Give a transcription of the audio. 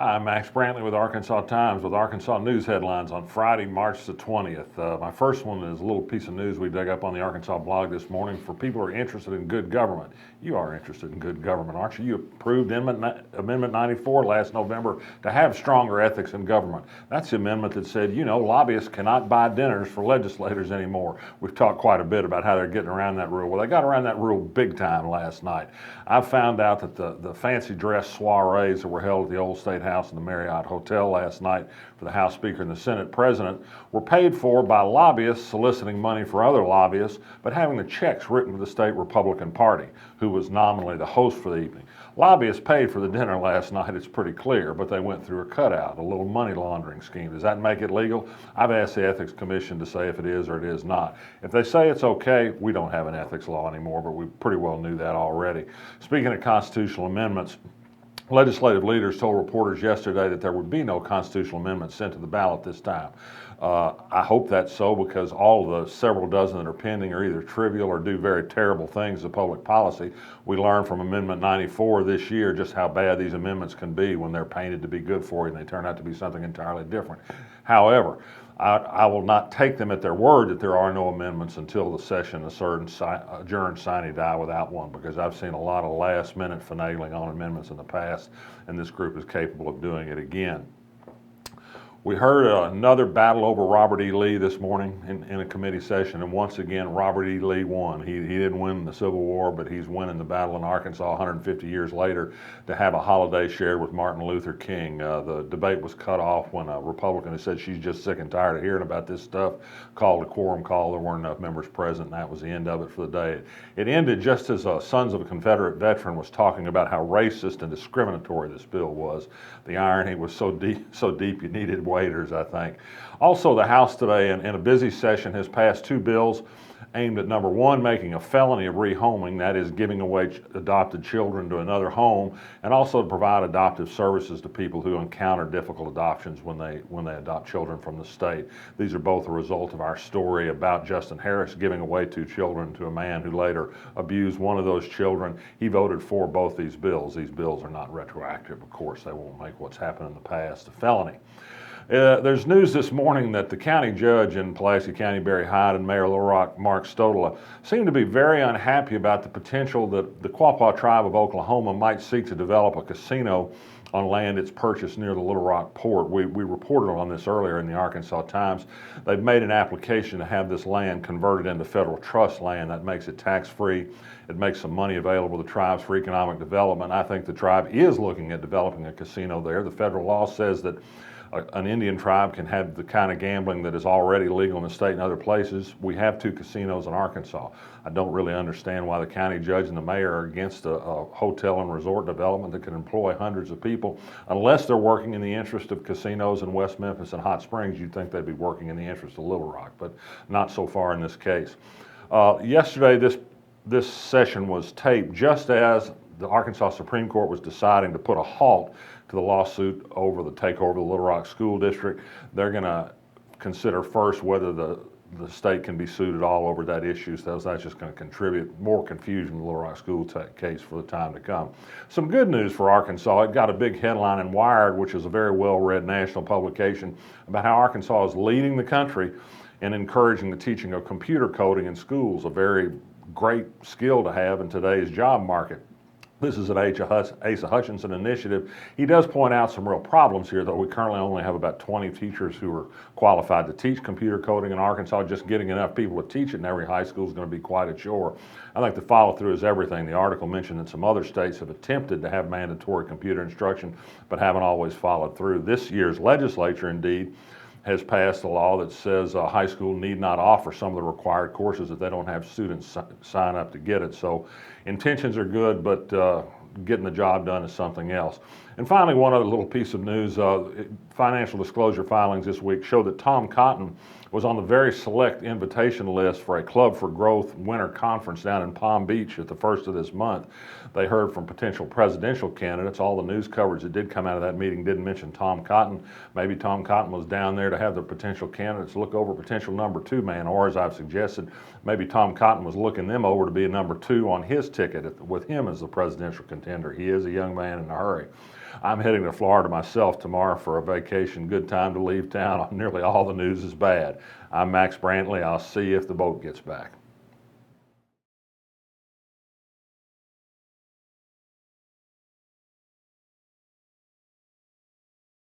I'm Max Brantley with Arkansas Times with Arkansas news headlines on Friday, March the 20th. My first one is a little piece of news we dug up on the Arkansas blog this morning for people who are interested in good government. You are interested in good government, aren't you? You approved Amendment 94 last November to have stronger ethics in government. That's the amendment that said, lobbyists cannot buy dinners for legislators anymore. We've talked quite a bit about how they're getting around that rule. Well, they got around that rule big time last night. I found out that the fancy dress soirees that were held at the old State House and the Marriott Hotel last night for the House Speaker and the Senate President were paid for by lobbyists soliciting money for other lobbyists, but having the checks written to the state Republican Party, who was nominally the host for the evening. Lobbyists paid for the dinner last night, it's pretty clear, but they went through a cutout, a little money laundering scheme. Does that make it legal? I've asked the Ethics Commission to say if it is or it is not. If they say it's okay, we don't have an ethics law anymore, but we pretty well knew that already. Speaking of constitutional amendments, legislative leaders told reporters yesterday that there would be no constitutional amendments sent to the ballot this time. I hope that's so, because all of the several dozen that are pending are either trivial or do very terrible things to public policy. We learned from Amendment 94 this year just how bad these amendments can be when they're painted to be good for you and they turn out to be something entirely different. However, I will not take them at their word that there are no amendments until the session adjourned sine die without one, because I've seen a lot of last-minute finagling on amendments in the past, and this group is capable of doing it again. We heard another battle over Robert E. Lee this morning in a committee session, and once again, Robert E. Lee won. He didn't win the Civil War, but he's winning the battle in Arkansas 150 years later to have a holiday shared with Martin Luther King. The debate was cut off when a Republican who said she's just sick and tired of hearing about this stuff called a quorum call. There weren't enough members present, and that was the end of it for the day. It ended just as Sons of a Confederate Veteran was talking about how racist and discriminatory this bill was. The irony was so deep you needed waiters, I think. Also, the House today, in a busy session, has passed two bills aimed at, number one, making a felony of rehoming, that is, giving away adopted children to another home, and also to provide adoptive services to people who encounter difficult adoptions when they adopt children from the state. These are both a result of our story about Justin Harris giving away two children to a man who later abused one of those children. He voted for both these bills. These bills are not retroactive, of course. They won't make what's happened in the past a felony. There's news this morning that the county judge in Pulaski County, Barry Hyde, and Mayor Little Rock, Mark Stodola, seem to be very unhappy about the potential that the Quapaw tribe of Oklahoma might seek to develop a casino on land it's purchased near the Little Rock port. We reported on this earlier in the Arkansas Times. They've made an application to have this land converted into federal trust land. That makes it tax-free. It makes some money available to tribes for economic development. I think the tribe is looking at developing a casino there. The federal law says that an Indian tribe can have the kind of gambling that is already legal in the state and other places. We have two casinos in Arkansas. I don't really understand why the county judge and the mayor are against a hotel and resort development that can employ hundreds of people. Unless they're working in the interest of casinos in West Memphis and Hot Springs, you'd think they'd be working in the interest of Little Rock, but not so far in this case. Yesterday, this session was taped just as the Arkansas Supreme Court was deciding to put a halt to the lawsuit over the takeover of the Little Rock School District. They're going to consider first whether the state can be sued at all over that issue, so that's just going to contribute more confusion to the Little Rock School case for the time to come. Some good news for Arkansas. It got a big headline in Wired, which is a very well-read national publication, about how Arkansas is leading the country in encouraging the teaching of computer coding in schools, a very great skill to have in today's job market. This is an Asa Hutchinson initiative. He does point out some real problems here, though. We currently only have about 20 teachers who are qualified to teach computer coding in Arkansas. Just getting enough people to teach it in every high school is going to be quite a chore. I think the follow-through is everything. The article mentioned that some other states have attempted to have mandatory computer instruction, but haven't always followed through. This year's legislature, indeed, has passed a law that says a high school need not offer some of the required courses if they don't have students sign up to get it. So intentions are good, but getting the job done is something else. And finally, one other little piece of news, financial disclosure filings this week show that Tom Cotton was on the very select invitation list for a Club for Growth winter conference down in Palm Beach at the first of this month. They heard from potential presidential candidates. All the news coverage that did come out of that meeting didn't mention Tom Cotton. Maybe Tom Cotton was down there to have the potential candidates look over potential number 2 man, or as I've suggested, maybe Tom Cotton was looking them over to be a number 2 on his ticket with him as the presidential contender. He is a young man in a hurry. I'm heading to Florida myself tomorrow for a vacation. Good time to leave town. Nearly all the news is bad. I'm Max Brantley. I'll see you if the boat gets back.